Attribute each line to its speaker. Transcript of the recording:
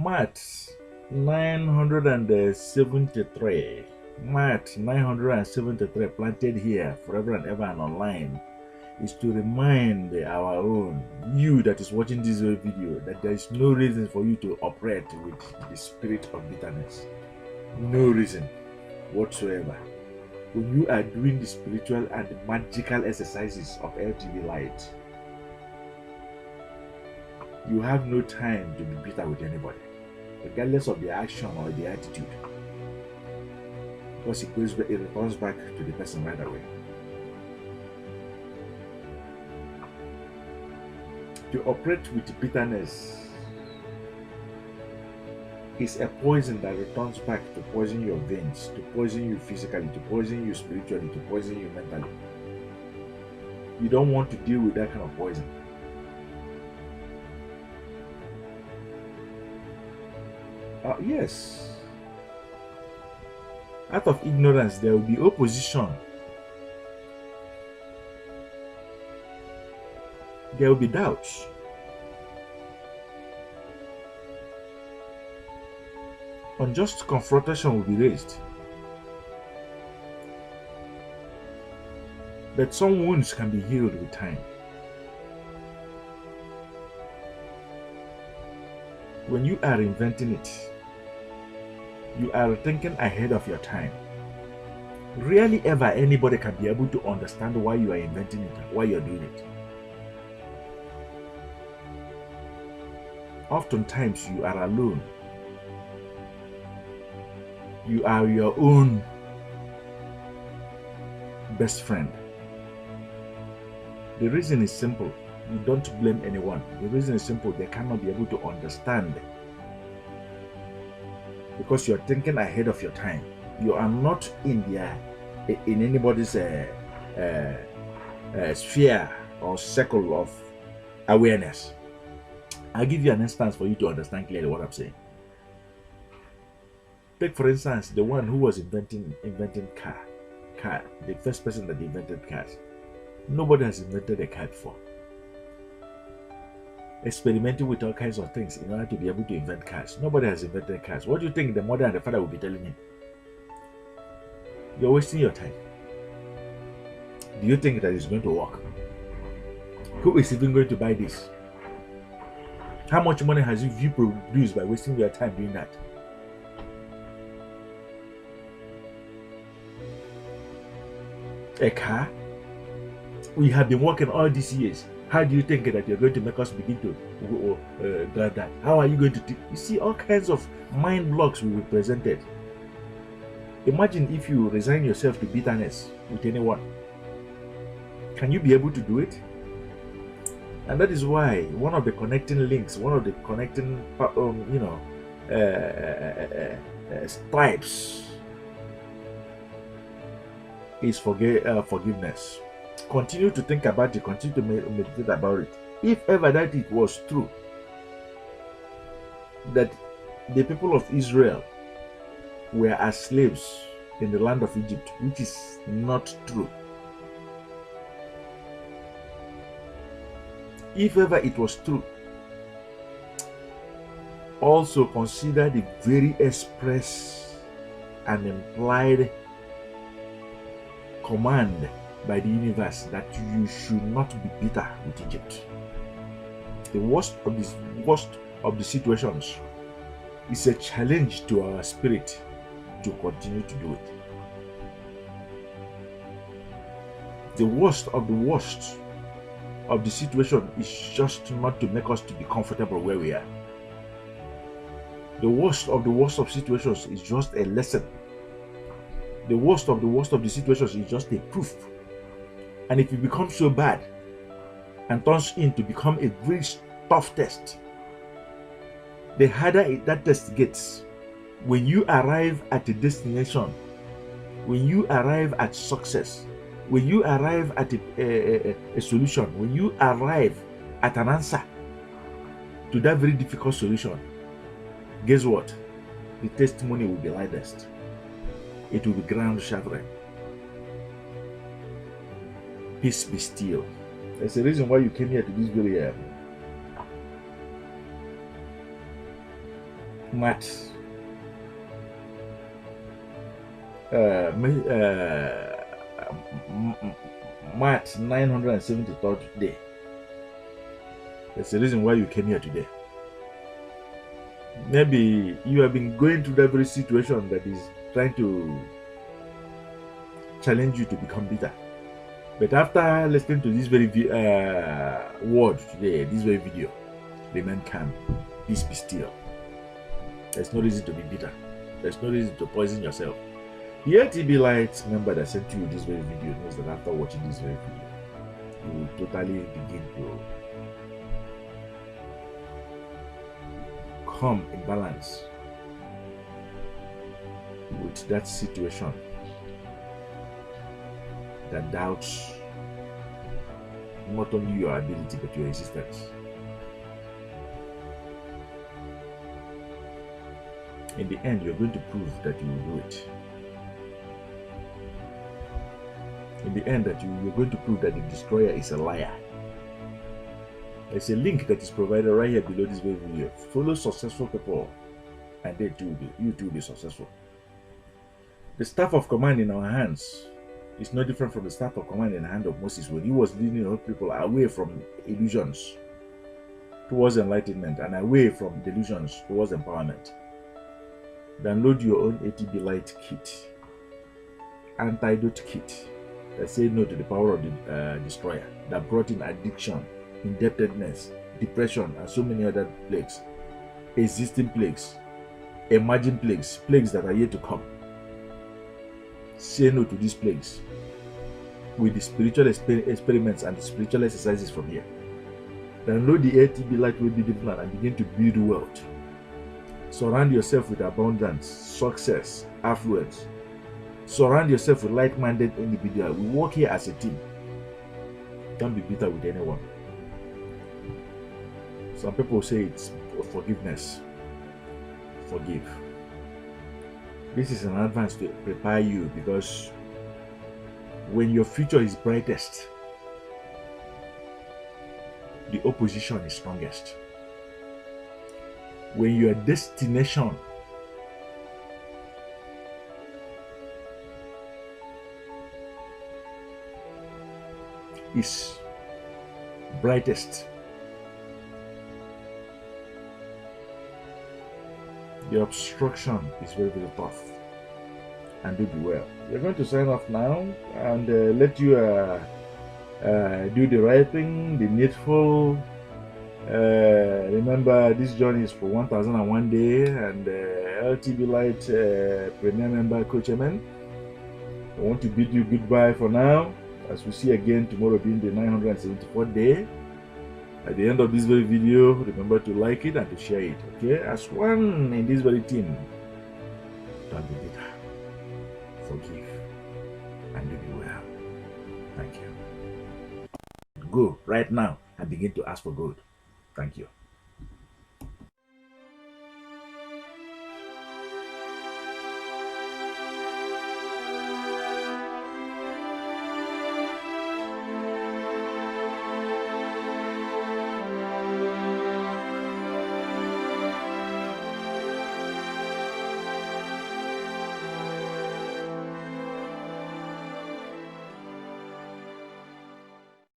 Speaker 1: Maat 973. Maat 973 planted here forever and ever and online is to remind our own, you that is watching this video, that there is no reason for you to operate with the spirit of bitterness. No reason whatsoever. When you are doing the spiritual and the magical exercises of LTV light, you have no time to be bitter with anybody, regardless of the action or the attitude, because it returns back to the person right away. To operate with bitterness is a poison that returns back to poison your veins, to poison you physically, to poison you spiritually, to poison you mentally. You don't want to deal with that kind of poison. Yes. Out of ignorance, there will be opposition. There will be doubts. Unjust confrontation will be raised. But some wounds can be healed with time. When you are inventing it, you are thinking ahead of your time. Rarely ever anybody can be able to understand why you are inventing it, why you're doing it. Oftentimes you are alone. You are your own best friend. The reason is simple. You don't blame anyone. The reason is simple. They cannot be able to understand. Because you're thinking ahead of your time. You are not in anybody's sphere or circle of awareness. I'll give you an instance for you to understand clearly what I'm saying. Take for instance the one who was inventing car, the first person that invented cars. Nobody has invented a car before. Experimenting with all kinds of things in order to be able to invent cars. Nobody has invented cars. What do you think the mother and the father will be telling him? You're wasting your time. Do you think that it's going to work? Who is even going to buy this? How much money has you produced by wasting your time doing that? A car? We have been working all these years. How do you think that you're going to make us begin to grab that? How are you going to you see, all kinds of mind blocks will be presented. Imagine if you resign yourself to bitterness with anyone. Can you be able to do it? And that is why one of the connecting links, one of the connecting stripes is forgiveness. Continue to think about it, continue to meditate about it. If ever that it was true that the people of Israel were as slaves in the land of Egypt, which is not true. If ever it was true, also consider the very express and implied command by the universe that you should not be bitter with Egypt. The worst of the situations is a challenge to our spirit to continue to do it. The worst of the situation is just not to make us to be comfortable where we are. The worst of situations is just a lesson. The worst of the situations is just a proof. And if it becomes so bad and turns into become a very tough test, the harder that test gets, when you arrive at a destination, when you arrive at success, when you arrive at a solution, when you arrive at an answer to that very difficult solution, guess what? The testimony will be lightest. It will be ground shattering. Peace be still. There's a reason why you came here to this very Maat. Maat 973rd day. That's the reason why you came here today. Maybe you have been going through that very situation that is trying to challenge you to become bitter. But after listening to this very word today, this very video, remain calm, peace be still. There's no reason to be bitter. There's no reason to poison yourself. The LTB Light member that sent you this very video knows that after watching this very video, you will totally begin to come in balance with that situation that doubts not only your ability but your existence. In the end, you're going to prove that you will do it. In the end, that you're going to prove that the destroyer is a liar. There's a link that is provided right here below this video. Follow successful people, and they too, you too will be successful. The staff of command in our hands is no different from the staff of command in the hand of Moses when he was leading all people away from illusions towards enlightenment and away from delusions towards empowerment. Download your own ATB Light kit, antidote kit that say no to the power of the destroyer that brought in addiction, indebtedness, depression, and so many other plagues, existing plagues, emerging plagues, plagues that are yet to come. Say no to these plagues with the spiritual experiments and the spiritual exercises from here. Download the ATB Light Building Plan and begin to build wealth. Surround yourself with abundance, success, affluence. Surround yourself with like-minded individuals. We work here as a team. Don't be bitter with anyone. Some people say it's forgiveness. Forgive. This is an advance to prepare you, because when your future is brightest, the opposition is strongest. When your destination is brightest, the obstruction is very, very tough, and do be well. We're going to sign off now and let you do the right thing, the needful. Remember, this journey is for 1001 day, and LTB Light Premier Member coachEmen, I want to bid you goodbye for now, as we see again tomorrow being the 974th day. At the end of this very video, remember to like it and to share it, okay? As one in this very team, don't be bitter, forgive, and do be well. Thank you. Go right now and begin to ask for good. Thank you.